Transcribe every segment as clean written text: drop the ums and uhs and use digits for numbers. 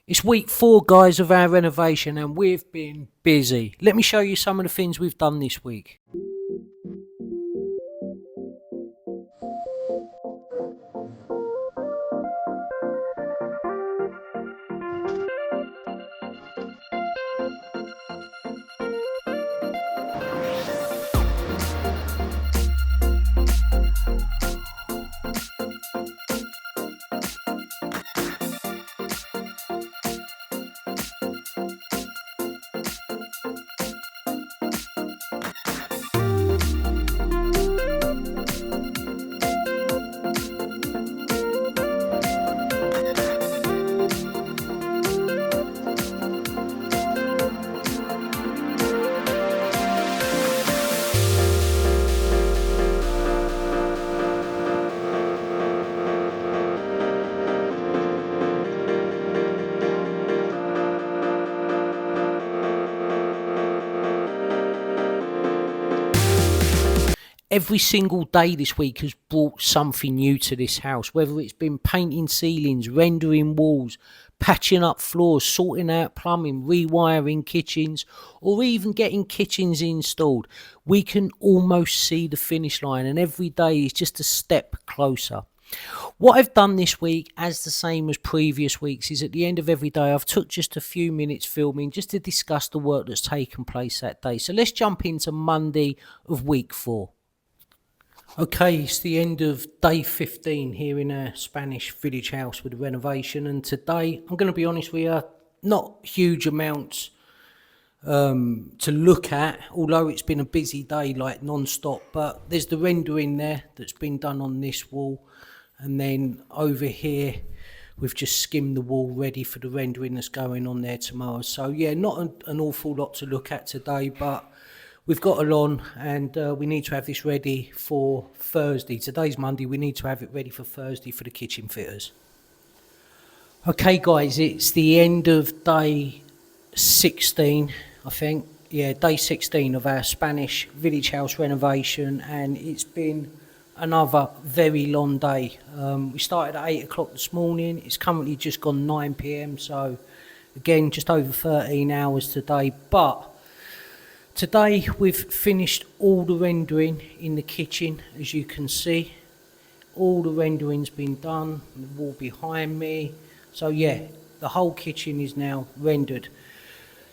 It's week 4, guys, of our renovation, and we've been busy. Let me show you some of the things we've done this week. Every single day this week has brought something new to this house, whether it's been painting ceilings, rendering walls, patching up floors, sorting out plumbing, rewiring kitchens, or even getting kitchens installed. We can almost see the finish line, and every day is just a step closer. What I've done this week, as the same as previous weeks, is at the end of every day I've took just a few minutes filming just to discuss the work that's taken place that day. So let's jump into Monday of week 4. Okay, it's the end of day 15 here in our Spanish village house with the renovation, and today, I'm going to be honest with you, not huge amounts to look at, although it's been a busy day like non-stop, but there's the rendering there that's been done on this wall, and then over here we've just skimmed the wall ready for the rendering that's going on there tomorrow. So yeah, not an awful lot to look at today, but we've got a lot, and we need to have this ready for Thursday. Today's Monday, we need to have it ready for Thursday for the kitchen fitters. Okay guys, it's the end of day 16, I think. Yeah, day 16 of our Spanish village house renovation, and it's been another very long day. We started at 8 o'clock this morning. It's currently just gone 9 p.m, so again, just over 13 hours today, but today we've finished all the rendering in the kitchen, as you can see. All the rendering's been done, the wall behind me. So yeah, the whole kitchen is now rendered.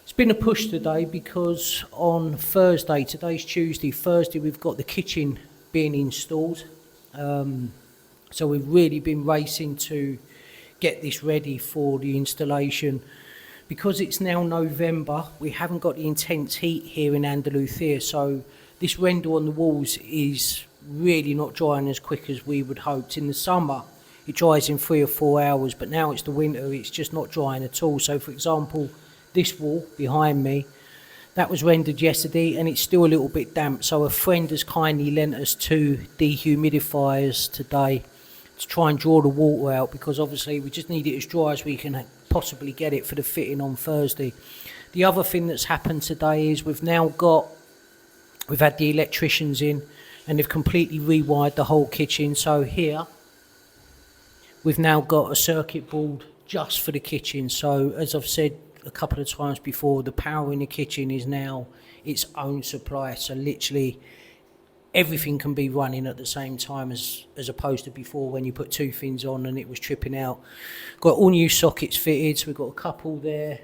It's been a push today because on Thursday, today's Tuesday, Thursday we've got the kitchen being installed. So we've really been racing to get this ready for the installation. Because it's now November, we haven't got the intense heat here in Andalusia, so this render on the walls is really not drying as quick as we would hoped. In the summer, it dries in 3 or 4 hours, but now it's the winter, it's just not drying at all. So for example, this wall behind me, that was rendered yesterday and it's still a little bit damp. So a friend has kindly lent us 2 dehumidifiers today to try and draw the water out, because obviously we just need it as dry as we can possibly get it for the fitting on Thursday. The other thing that's happened today is we've had the electricians in and they've completely rewired the whole kitchen. So here we've now got a circuit board just for the kitchen. So as I've said a couple of times before, the power in the kitchen is now its own supply. So literally everything can be running at the same time as opposed to before when you put 2 things on and it was tripping out. Got all new sockets fitted, so we've got a couple there.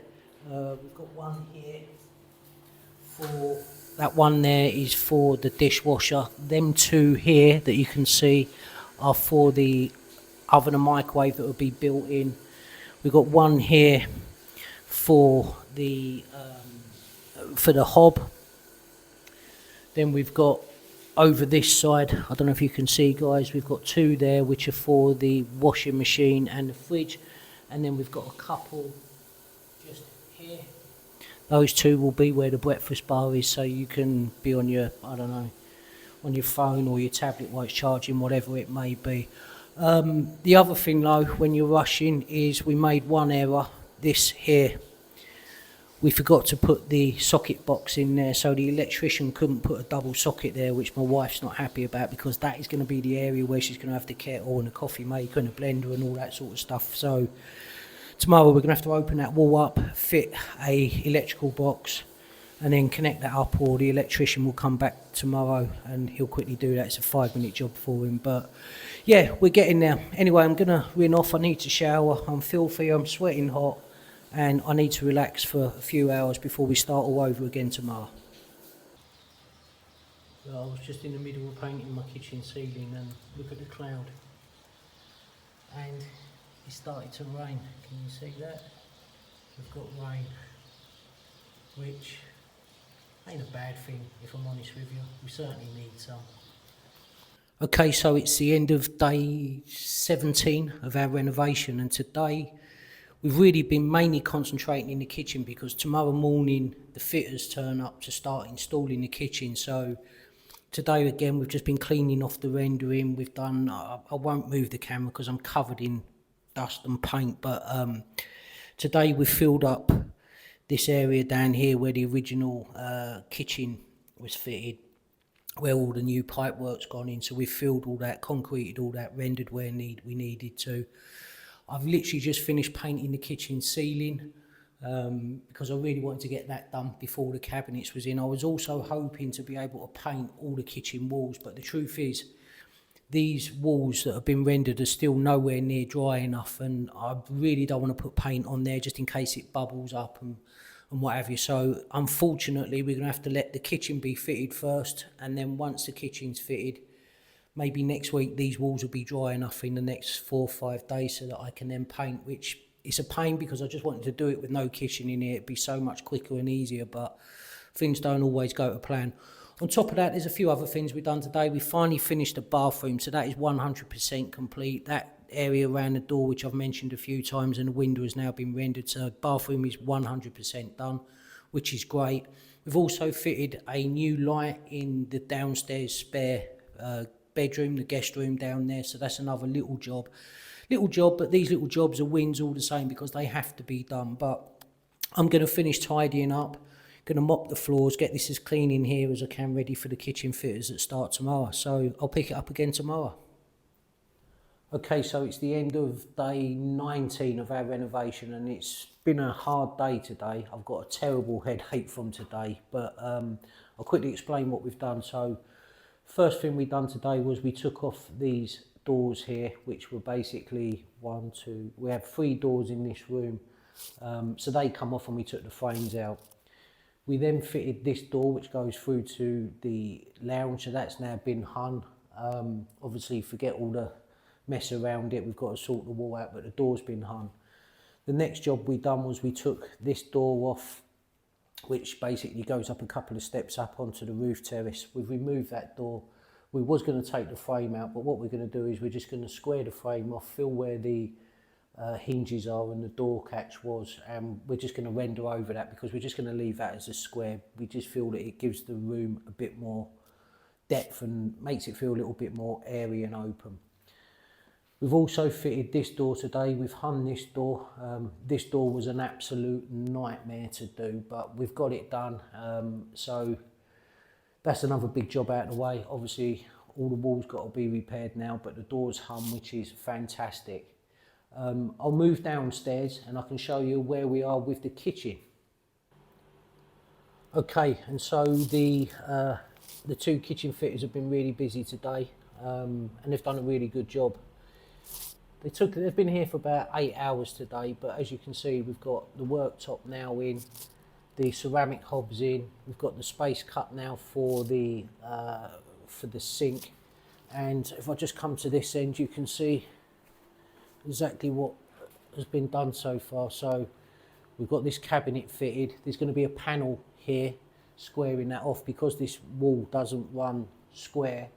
We've got one here for, that one there is for the dishwasher. Them 2 here that you can see are for the oven and microwave that will be built in. We've got one here for the hob. Then we've got over this side, I don't know if you can see guys, we've got 2 there which are for the washing machine and the fridge, and then we've got a couple just here. Those 2 will be where the breakfast bar is, so you can be on your, I don't know, on your phone or your tablet while it's charging, whatever it may be. The other thing though, when you're rushing, is we made one error. This here, we forgot to put the socket box in there, so the electrician couldn't put a double socket there, which my wife's not happy about, because that is going to be the area where she's going to have the kettle and the coffee maker and the blender and all that sort of stuff. So Tomorrow we're going to have to open that wall up, fit a electrical box, and then connect that up, or the electrician will come back tomorrow and he'll quickly do that. It's a 5-minute job for him, but yeah, we're getting there. Anyway, I'm going to rin off. I need to shower. I'm filthy, I'm sweating hot, and I need to relax for a few hours before we start all over again tomorrow. Well, I was just in the middle of painting my kitchen ceiling, and look at the cloud. And it started to rain. Can you see that? We've got rain, which ain't a bad thing, if I'm honest with you. We certainly need some. Okay, so it's the end of day 17 of our renovation, and today we've really been mainly concentrating in the kitchen because tomorrow morning the fitters turn up to start installing the kitchen. So today again we've just been cleaning off the rendering. We've done, I won't move the camera because I'm covered in dust and paint, but today we've filled up this area down here where the original kitchen was fitted, where all the new pipe work's gone in. So we've filled all that, concreted all that, rendered where we needed to. I've literally just finished painting the kitchen ceiling because I really wanted to get that done before the cabinets was in. I was also hoping to be able to paint all the kitchen walls, but the truth is these walls that have been rendered are still nowhere near dry enough, and I really don't want to put paint on there just in case it bubbles up and what have you. So unfortunately we're going to have to let the kitchen be fitted first, and then once the kitchen's fitted, maybe next week these walls will be dry enough in the next 4 or 5 days so that I can then paint, which is a pain because I just wanted to do it with no kitchen in here. It'd be so much quicker and easier, but things don't always go to plan. On top of that, there's a few other things we've done today. We finally finished the bathroom, so that is 100% complete. That area around the door, which I've mentioned a few times, and the window has now been rendered, so bathroom is 100% done, which is great. We've also fitted a new light in the downstairs spare bedroom, the guest room down there, so that's another little job, but these little jobs are wins all the same because they have to be done. But I'm going to finish tidying up, going to mop the floors, get this as clean in here as I can, ready for the kitchen fitters that start tomorrow. So I'll pick it up again tomorrow. Okay, so it's the end of day 19 of our renovation, and it's been a hard day today. I've got a terrible headache from today, but I'll quickly explain what we've done. So first thing we've done today was we took off these doors here, which were basically we have 3 doors in this room, so they come off and we took the frames out. We then fitted this door which goes through to the lounge, so that's now been hung. Obviously forget all the mess around it, we've got to sort the wall out, but the door's been hung. The next job we done was we took this door off, which basically goes up a couple of steps up onto the roof terrace. We've removed that door. We was going to take the frame out, but what we're going to do is we're just going to square the frame off, fill where the hinges are and the door catch was, and we're just going to render over that because we're just going to leave that as a square. We just feel that it gives the room a bit more depth and makes it feel a little bit more airy and open. We've also fitted this door today. We've hung this door. This door was an absolute nightmare to do, but we've got it done. So that's another big job out of the way. Obviously all the walls got to be repaired now, but the door's hung, which is fantastic. I'll move downstairs and I can show you where we are with the kitchen. Okay, and so the 2 kitchen fitters have been really busy today, and they've done a really good job. They've been here for about 8 hours today, but as you can see, we've got the worktop now in, the ceramic hobs in, we've got the space cut now for the sink, and if I just come to this end, you can see exactly what has been done so far. So we've got this cabinet fitted. There's going to be a panel here squaring that off because this wall doesn't run square.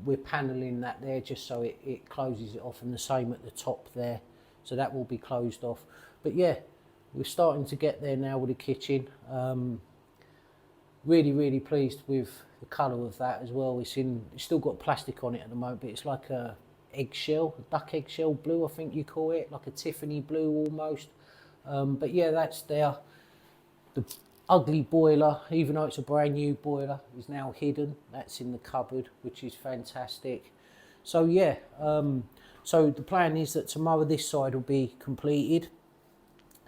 We're paneling that there just so it closes it off, and the same at the top there, so that will be closed off. But yeah, we're starting to get there now with the kitchen. Really pleased with the colour of that as well. It's still got plastic on it at the moment, but it's like a duck eggshell blue, I think you call it, like a Tiffany blue almost. But yeah, that's there. The ugly boiler, even though it's a brand new boiler, is now hidden. That's in the cupboard, which is fantastic. So yeah, so the plan is that tomorrow this side will be completed.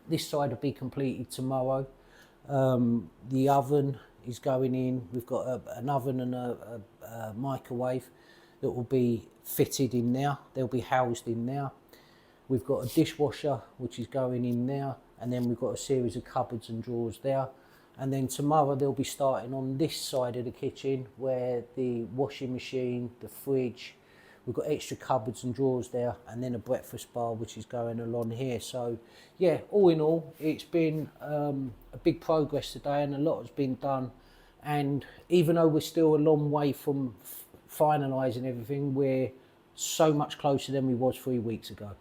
This side will be completed tomorrow. The oven is going in. We've got an oven and a microwave that will be fitted in now. They'll be housed in now. We've got a dishwasher which is going in now, and then we've got a series of cupboards and drawers there. And then tomorrow they'll be starting on this side of the kitchen where the washing machine, the fridge, we've got extra cupboards and drawers there, and then a breakfast bar which is going along here. So yeah, all in all, it's been a big progress today, and a lot has been done. And even though we're still a long way from finalising everything, we're so much closer than we was 3 weeks ago.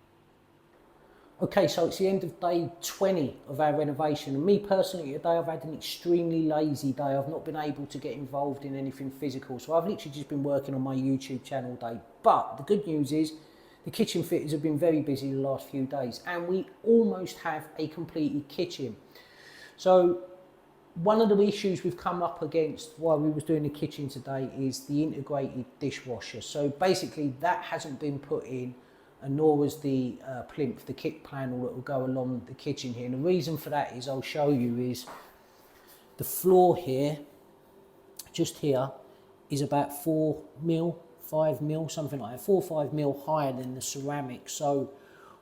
Okay, so it's the end of day 20 of our renovation, and me personally today I've had an extremely lazy day. I've not been able to get involved in anything physical, so I've literally just been working on my YouTube channel all day. But the good news is the kitchen fitters have been very busy the last few days, and we almost have a completed kitchen. So one of the issues we've come up against while we was doing the kitchen today is the integrated dishwasher. So basically that hasn't been put in, and nor was the plinth, the kick panel that will go along the kitchen here. And the reason for that is, I'll show you, is the floor here, just here, is about 4 mil, 5 mil, something like that, 4 or 5 mil higher than the ceramic. So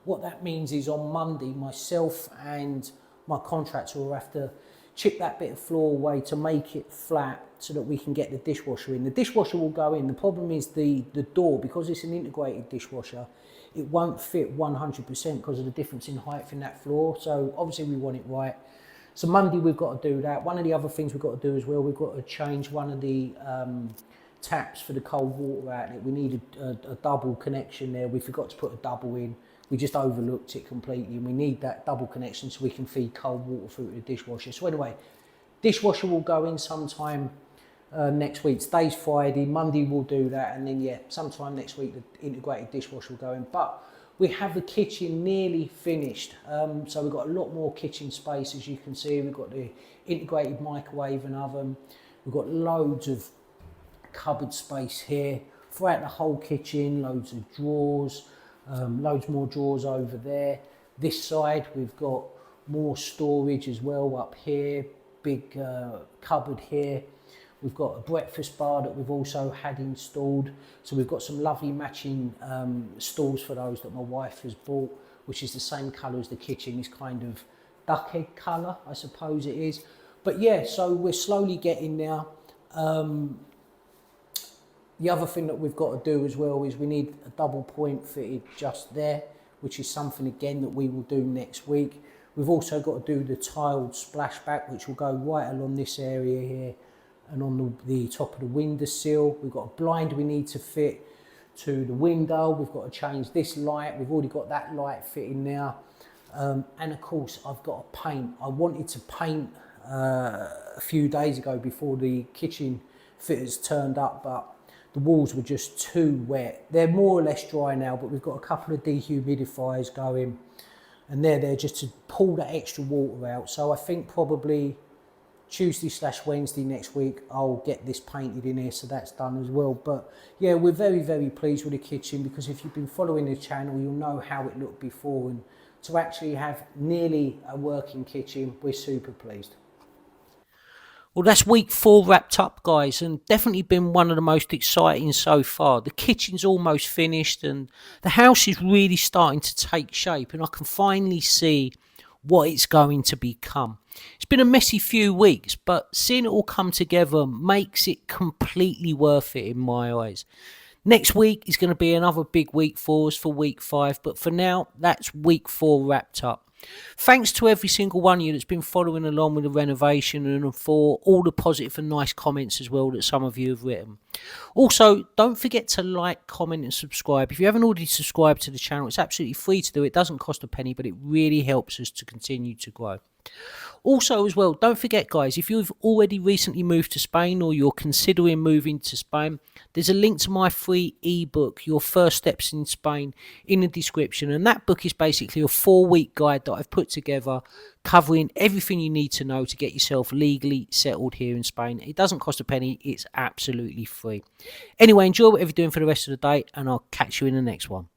what that means is on Monday, myself and my contractor will have to chip that bit of floor away to make it flat so that we can get the dishwasher in. The dishwasher will go in. The problem is the door, because it's an integrated dishwasher, it won't fit 100% because of the difference in height in that floor. So obviously we want it right. So Monday we've got to do that. One of the other things we've got to do as well, we've got to change one of the taps for the cold water outlet. We needed a double connection there. We forgot to put a double in. We just overlooked it completely, and we need that double connection so we can feed cold water through to the dishwasher. So anyway, dishwasher will go in sometime next week. Today's Friday, Monday we'll do that, and then yeah, sometime next week the integrated dishwasher will go in. But we have the kitchen nearly finished, so we've got a lot more kitchen space. As you can see, we've got the integrated microwave and oven. We've got loads of cupboard space here throughout the whole kitchen, loads of drawers, loads more drawers over there. This side we've got more storage as well up here, big cupboard here. We've got a breakfast bar that we've also had installed. So we've got some lovely matching stools for those that my wife has bought, which is the same colour as the kitchen. It's kind of duck egg colour, I suppose it is. But yeah, so we're slowly getting there. The other thing that we've got to do as well is we need a double point fitted just there, which is something again that we will do next week. We've also got to do the tiled splashback, which will go right along this area here and on the top of the windowsill. We've got a blind we need to fit to the window. We've got to change this light. We've already got that light fitting now. And of course, I've got to paint. I wanted to paint a few days ago before the kitchen fitters turned up, but the walls were just too wet. They're more or less dry now, but we've got a couple of dehumidifiers going, and they're there just to pull that extra water out. So I think probably Tuesday/Wednesday next week I'll get this painted in here, so that's done as well. But yeah, we're very, very pleased with the kitchen, because if you've been following the channel, you'll know how it looked before, and to actually have nearly a working kitchen, we're super pleased. Well, that's week 4 wrapped up, guys, and definitely been one of the most exciting so far. The kitchen's almost finished, and the house is really starting to take shape, and I can finally see what it's going to become. It's been a messy few weeks, but seeing it all come together makes it completely worth it in my eyes. Next week is going to be another big week for us for week 5, but for now, that's week 4 wrapped up. Thanks to every single one of you that's been following along with the renovation, and for all the positive and nice comments as well that some of you have written. Also, don't forget to like, comment and subscribe. If you haven't already subscribed to the channel, it's absolutely free to do. It doesn't cost a penny, but it really helps us to continue to grow. Also as well, don't forget, guys, if you've already recently moved to Spain or you're considering moving to Spain, there's a link to my free ebook, Your First Steps in Spain, in the description. And that book is basically a 4-week guide that I've put together covering everything you need to know to get yourself legally settled here in Spain. It doesn't cost a penny. It's absolutely free. Anyway, enjoy whatever you're doing for the rest of the day, and I'll catch you in the next one.